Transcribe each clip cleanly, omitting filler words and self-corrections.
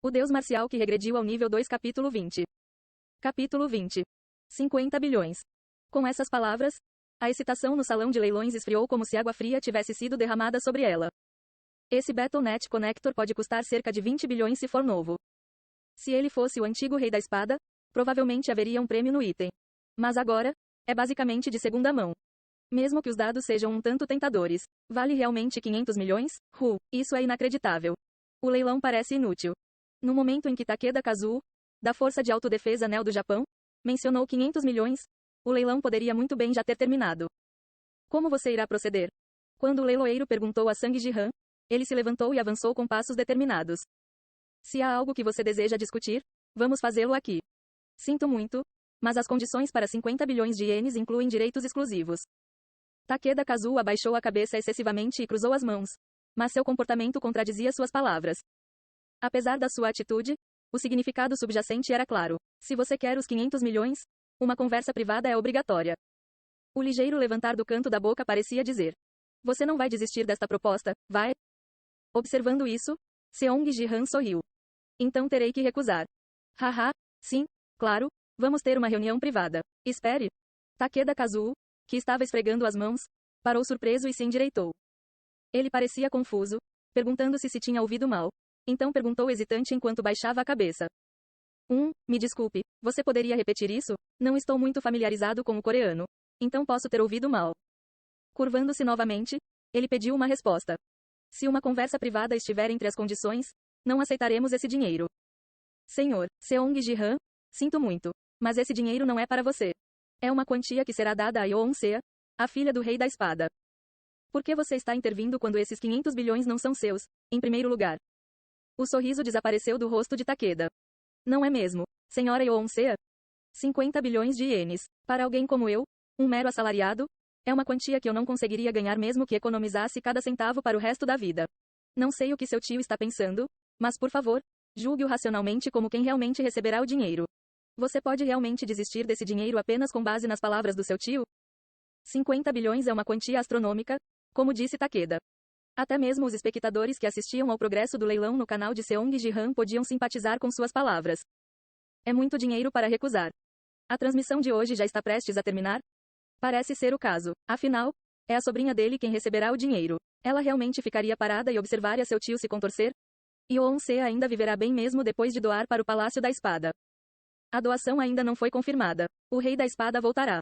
O deus marcial que regrediu ao nível 2 capítulo 20. Capítulo 20. 50 bilhões. Com essas palavras, a excitação no salão de leilões esfriou como se água fria tivesse sido derramada sobre ela. Esse Battle.net Connector pode custar cerca de 20 bilhões se for novo. Se ele fosse o antigo rei da espada, provavelmente haveria um prêmio no item. Mas agora, é basicamente de segunda mão. Mesmo que os dados sejam um tanto tentadores, vale realmente 500 milhões? Isso é inacreditável. O leilão parece inútil. No momento em que Takeda Kazuo, da Força de Autodefesa NEL do Japão, mencionou 500 milhões, o leilão poderia muito bem já ter terminado. Como você irá proceder? Quando o leiloeiro perguntou a Sang Jihan, ele se levantou e avançou com passos determinados. Se há algo que você deseja discutir, vamos fazê-lo aqui. Sinto muito, mas as condições para 50 bilhões de ienes incluem direitos exclusivos. Takeda Kazuo abaixou a cabeça excessivamente e cruzou as mãos. Mas seu comportamento contradizia suas palavras. Apesar da sua atitude, o significado subjacente era claro. Se você quer os 500 milhões, uma conversa privada é obrigatória. O ligeiro levantar do canto da boca parecia dizer: você não vai desistir desta proposta, vai? Observando isso, Seong Ji-han sorriu. Então terei que recusar. Haha, sim, claro, vamos ter uma reunião privada. Espere. Takeda Kazuo, que estava esfregando as mãos, parou surpreso e se endireitou. Ele parecia confuso, perguntando-se se tinha ouvido mal. Então perguntou hesitante enquanto baixava a cabeça. Me desculpe, você poderia repetir isso? Não estou muito familiarizado com o coreano. Então posso ter ouvido mal. Curvando-se novamente, ele pediu uma resposta. Se uma conversa privada estiver entre as condições, não aceitaremos esse dinheiro. Senhor, Seong Ji-han, sinto muito, mas esse dinheiro não é para você. É uma quantia que será dada a Yeon-sea, a filha do rei da espada. Por que você está intervindo quando esses 500 bilhões não são seus, em primeiro lugar? O sorriso desapareceu do rosto de Takeda. Não é mesmo, senhora Yeon-sea? 50 bilhões de ienes, para alguém como eu, um mero assalariado, é uma quantia que eu não conseguiria ganhar mesmo que economizasse cada centavo para o resto da vida. Não sei o que seu tio está pensando, mas por favor, julgue-o racionalmente como quem realmente receberá o dinheiro. Você pode realmente desistir desse dinheiro apenas com base nas palavras do seu tio? 50 bilhões é uma quantia astronômica, como disse Takeda. Até mesmo os espectadores que assistiam ao progresso do leilão no canal de Seong Ji-han podiam simpatizar com suas palavras. É muito dinheiro para recusar. A transmissão de hoje já está prestes a terminar? Parece ser o caso. Afinal, é a sobrinha dele quem receberá o dinheiro. Ela realmente ficaria parada e observaria seu tio se contorcer? Yeon-sea ainda viverá bem mesmo depois de doar para o Palácio da Espada. A doação ainda não foi confirmada. O rei da espada voltará.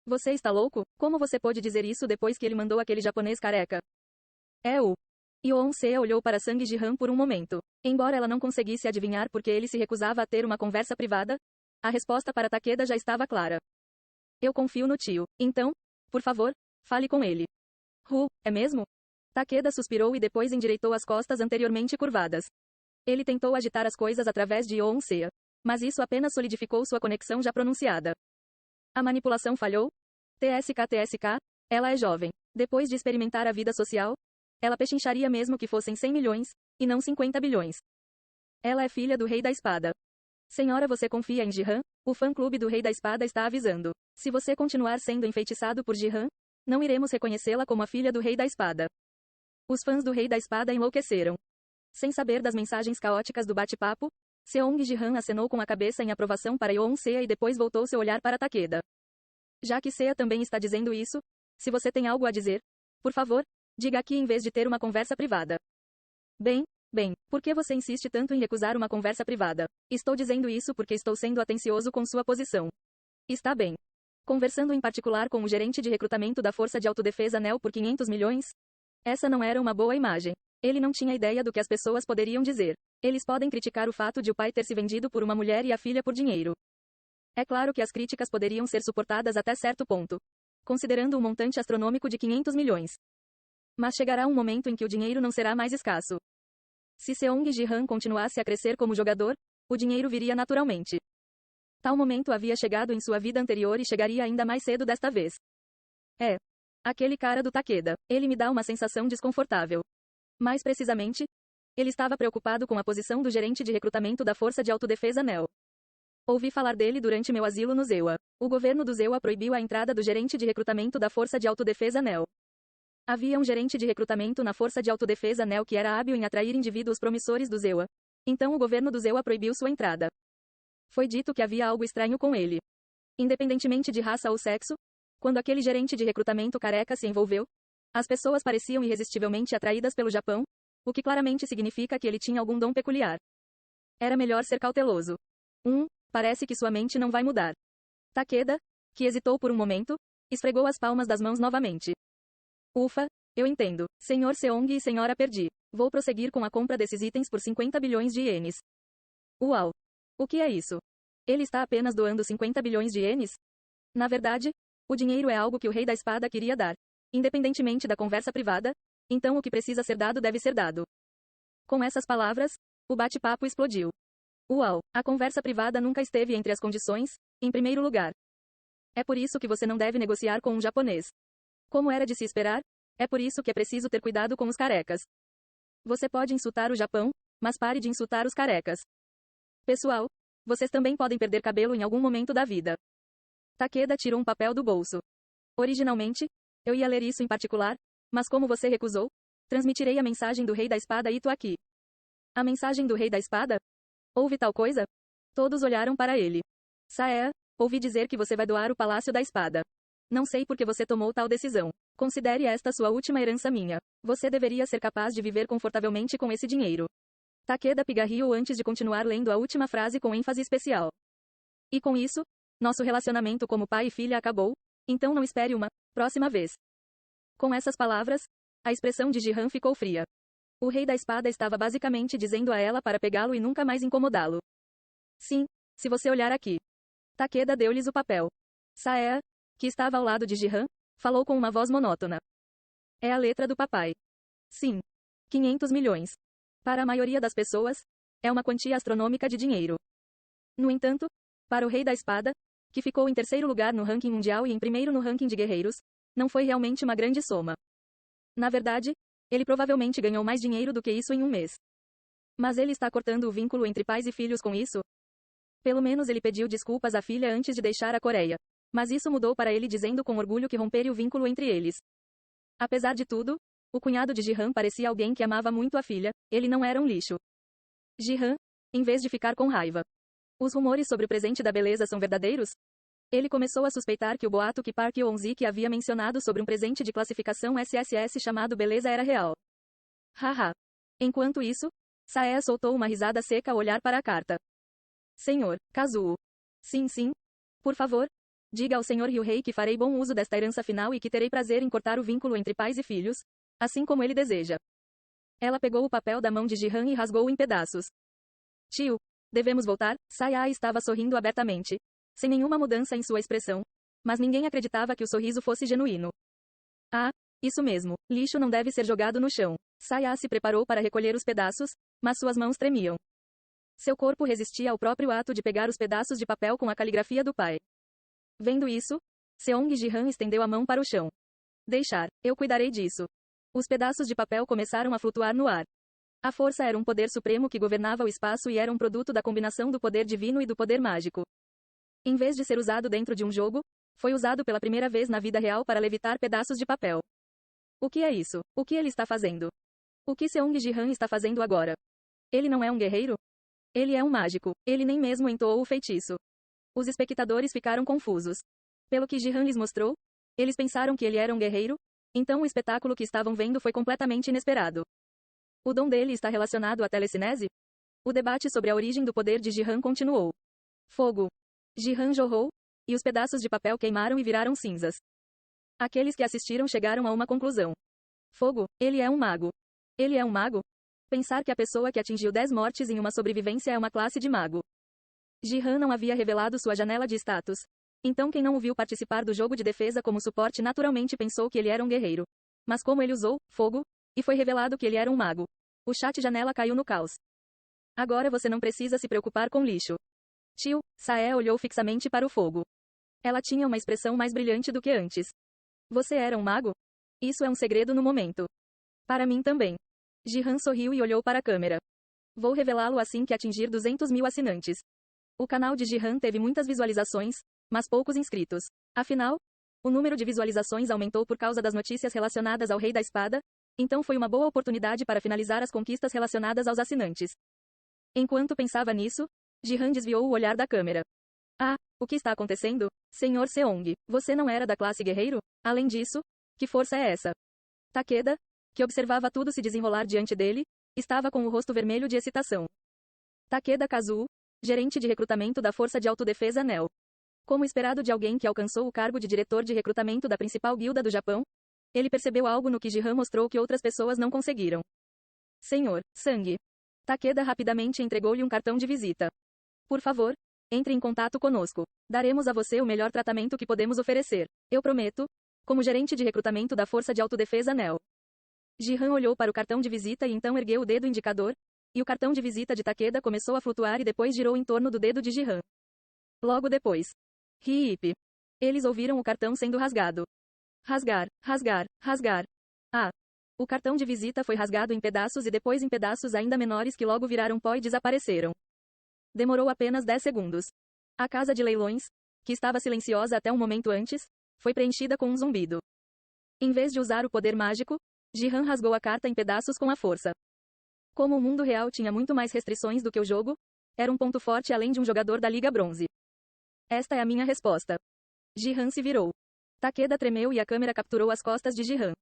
Você está louco? Como você pôde dizer isso depois que ele mandou aquele japonês careca? Yeon-sea olhou para Sang Ji-han por um momento. Embora ela não conseguisse adivinhar por que ele se recusava a ter uma conversa privada, a resposta para Takeda já estava clara. Eu confio no tio. Então, por favor, fale com ele. É mesmo? Takeda suspirou e depois endireitou as costas anteriormente curvadas. Ele tentou agitar as coisas através de Yeon-sea, mas isso apenas solidificou sua conexão já pronunciada. A manipulação falhou? TSK, ela é jovem. Depois de experimentar a vida social, ela pechincharia mesmo que fossem 100 milhões, e não 50 bilhões. Ela é filha do rei da espada. Senhora, você confia em Ji-han? O fã-clube do rei da espada está avisando. Se você continuar sendo enfeitiçado por Ji-han, não iremos reconhecê-la como a filha do rei da espada. Os fãs do rei da espada enlouqueceram. Sem saber das mensagens caóticas do bate-papo, Seong Ji-han acenou com a cabeça em aprovação para Yeon-sea e depois voltou seu olhar para Takeda. Já que Sea também está dizendo isso, se você tem algo a dizer, por favor, diga aqui em vez de ter uma conversa privada. Bem, por que você insiste tanto em recusar uma conversa privada? Estou dizendo isso porque estou sendo atencioso com sua posição. Está bem. Conversando em particular com o gerente de recrutamento da Força de Autodefesa NEL por 500 milhões? Essa não era uma boa imagem. Ele não tinha ideia do que as pessoas poderiam dizer. Eles podem criticar o fato de o pai ter se vendido por uma mulher e a filha por dinheiro. É claro que as críticas poderiam ser suportadas até certo ponto, considerando um montante astronômico de 500 milhões. Mas chegará um momento em que o dinheiro não será mais escasso. Se Seong Ji-han continuasse a crescer como jogador, o dinheiro viria naturalmente. Tal momento havia chegado em sua vida anterior e chegaria ainda mais cedo desta vez. Aquele cara do Takeda, ele me dá uma sensação desconfortável. Mais precisamente, ele estava preocupado com a posição do gerente de recrutamento da Força de Autodefesa NEL. Ouvi falar dele durante meu asilo no Zewa. O governo do Zewa proibiu a entrada do gerente de recrutamento da Força de Autodefesa NEL. Havia um gerente de recrutamento na Força de Autodefesa NEL que era hábil em atrair indivíduos promissores do Zewa, Então o governo do Zewa proibiu sua entrada. Foi dito que havia algo estranho com ele. Independentemente de raça ou sexo, quando aquele gerente de recrutamento careca se envolveu, as pessoas pareciam irresistivelmente atraídas pelo Japão, o que claramente significa que ele tinha algum dom peculiar. Era melhor ser cauteloso. Parece que sua mente não vai mudar. Takeda, que hesitou por um momento, esfregou as palmas das mãos novamente. Ufa, eu entendo, Sr. Seong e Sra. Perdi. Vou prosseguir com a compra desses itens por 50 bilhões de ienes. Uau! O que é isso? Ele está apenas doando 50 bilhões de ienes? Na verdade, o dinheiro é algo que o Rei da Espada queria dar. Independentemente da conversa privada, então o que precisa ser dado deve ser dado. Com essas palavras, o bate-papo explodiu. Uau! A conversa privada nunca esteve entre as condições, em primeiro lugar. É por isso que você não deve negociar com um japonês. Como era de se esperar, é por isso que é preciso ter cuidado com os carecas. Você pode insultar o Japão, mas pare de insultar os carecas. Pessoal, vocês também podem perder cabelo em algum momento da vida. Takeda tirou um papel do bolso. Originalmente, eu ia ler isso em particular, mas como você recusou, transmitirei a mensagem do Rei da Espada Ito aqui. A mensagem do Rei da Espada? Houve tal coisa? Todos olharam para ele. Saea, ouvi dizer que você vai doar o Palácio da Espada. Não sei por que você tomou tal decisão. Considere esta sua última herança minha. Você deveria ser capaz de viver confortavelmente com esse dinheiro. Takeda pigarreou antes de continuar lendo a última frase com ênfase especial. E com isso, nosso relacionamento como pai e filha acabou, então não espere uma próxima vez. Com essas palavras, a expressão de Jihan ficou fria. O Rei da Espada estava basicamente dizendo a ela para pegá-lo e nunca mais incomodá-lo. Sim, se você olhar aqui. Takeda deu-lhes o papel. Saea, que estava ao lado de Jihan, falou com uma voz monótona. É a letra do papai. Sim. 500 milhões. Para a maioria das pessoas, é uma quantia astronômica de dinheiro. No entanto, para o Rei da Espada, que ficou em terceiro lugar no ranking mundial e em primeiro no ranking de guerreiros, não foi realmente uma grande soma. Na verdade, ele provavelmente ganhou mais dinheiro do que isso em um mês. Mas ele está cortando o vínculo entre pais e filhos com isso? Pelo menos ele pediu desculpas à filha antes de deixar a Coreia. Mas isso mudou para ele dizendo com orgulho que romperia o vínculo entre eles. Apesar de tudo, o cunhado de Jihan parecia alguém que amava muito a filha, ele não era um lixo. Jihan, em vez de ficar com raiva. Os rumores sobre o presente da beleza são verdadeiros? Ele começou a suspeitar que o boato que Park Yeon-sik havia mencionado sobre um presente de classificação SSS chamado Beleza era real. Haha. Enquanto isso, Sae soltou uma risada seca ao olhar para a carta. Senhor, Kazuo. Sim, sim. Por favor, diga ao Sr. Ryuhei que farei bom uso desta herança final e que terei prazer em cortar o vínculo entre pais e filhos, assim como ele deseja. Ela pegou o papel da mão de Jihan e rasgou-o em pedaços. Tio, devemos voltar? Sae estava sorrindo abertamente, sem nenhuma mudança em sua expressão, mas ninguém acreditava que o sorriso fosse genuíno. Ah, isso mesmo, lixo não deve ser jogado no chão. Sae se preparou para recolher os pedaços, mas suas mãos tremiam. Seu corpo resistia ao próprio ato de pegar os pedaços de papel com a caligrafia do pai. Vendo isso, Seong Jihan estendeu a mão para o chão. Deixar, eu cuidarei disso. Os pedaços de papel começaram a flutuar no ar. A força era um poder supremo que governava o espaço e era um produto da combinação do poder divino e do poder mágico. Em vez de ser usado dentro de um jogo, foi usado pela primeira vez na vida real para levitar pedaços de papel. O que é isso? O que ele está fazendo? O que Seong Jihan está fazendo agora? Ele não é um guerreiro? Ele é um mágico. Ele nem mesmo entoou o feitiço. Os espectadores ficaram confusos. Pelo que Jihan lhes mostrou, eles pensaram que ele era um guerreiro, então o espetáculo que estavam vendo foi completamente inesperado. O dom dele está relacionado à telecinese? O debate sobre a origem do poder de Jihan continuou. Fogo. Jihan jorrou, e os pedaços de papel queimaram e viraram cinzas. Aqueles que assistiram chegaram a uma conclusão. Fogo, ele é um mago. Ele é um mago? Pensar que a pessoa que atingiu 10 mortes em uma sobrevivência é uma classe de mago. Jihan não havia revelado sua janela de status. Então quem não o viu participar do jogo de defesa como suporte naturalmente pensou que ele era um guerreiro. Mas como ele usou fogo, e foi revelado que ele era um mago, o chat janela caiu no caos. Agora você não precisa se preocupar com lixo. Tio, Sae olhou fixamente para o fogo. Ela tinha uma expressão mais brilhante do que antes. Você era um mago? Isso é um segredo no momento. Para mim também. Jihan sorriu e olhou para a câmera. Vou revelá-lo assim que atingir 200 mil assinantes. O canal de Jihan teve muitas visualizações, mas poucos inscritos. Afinal, o número de visualizações aumentou por causa das notícias relacionadas ao Rei da Espada, então foi uma boa oportunidade para finalizar as conquistas relacionadas aos assinantes. Enquanto pensava nisso, Jihan desviou o olhar da câmera. Ah, o que está acontecendo? Senhor Seong, você não era da classe guerreiro? Além disso, que força é essa? Takeda, que observava tudo se desenrolar diante dele, estava com o rosto vermelho de excitação. Takeda Kazuo, gerente de recrutamento da Força de Autodefesa NEL. Como esperado de alguém que alcançou o cargo de diretor de recrutamento da principal guilda do Japão, ele percebeu algo no que Jihan mostrou que outras pessoas não conseguiram. Senhor, Sang. Takeda rapidamente entregou-lhe um cartão de visita. Por favor, entre em contato conosco. Daremos a você o melhor tratamento que podemos oferecer. Eu prometo, como gerente de recrutamento da Força de Autodefesa NEL. Jihan olhou para o cartão de visita e então ergueu o dedo indicador, e o cartão de visita de Takeda começou a flutuar e depois girou em torno do dedo de Jihan. Logo depois. Hip. Eles ouviram o cartão sendo rasgado. Rasgar, rasgar, rasgar. Ah. O cartão de visita foi rasgado em pedaços e depois em pedaços ainda menores que logo viraram pó e desapareceram. Demorou apenas 10 segundos. A casa de leilões, que estava silenciosa até um momento antes, foi preenchida com um zumbido. Em vez de usar o poder mágico, Jihan rasgou a carta em pedaços com a força. Como o mundo real tinha muito mais restrições do que o jogo, era um ponto forte além de um jogador da Liga Bronze. Esta é a minha resposta. Jihan se virou. Takeda tremeu e a câmera capturou as costas de Jihan.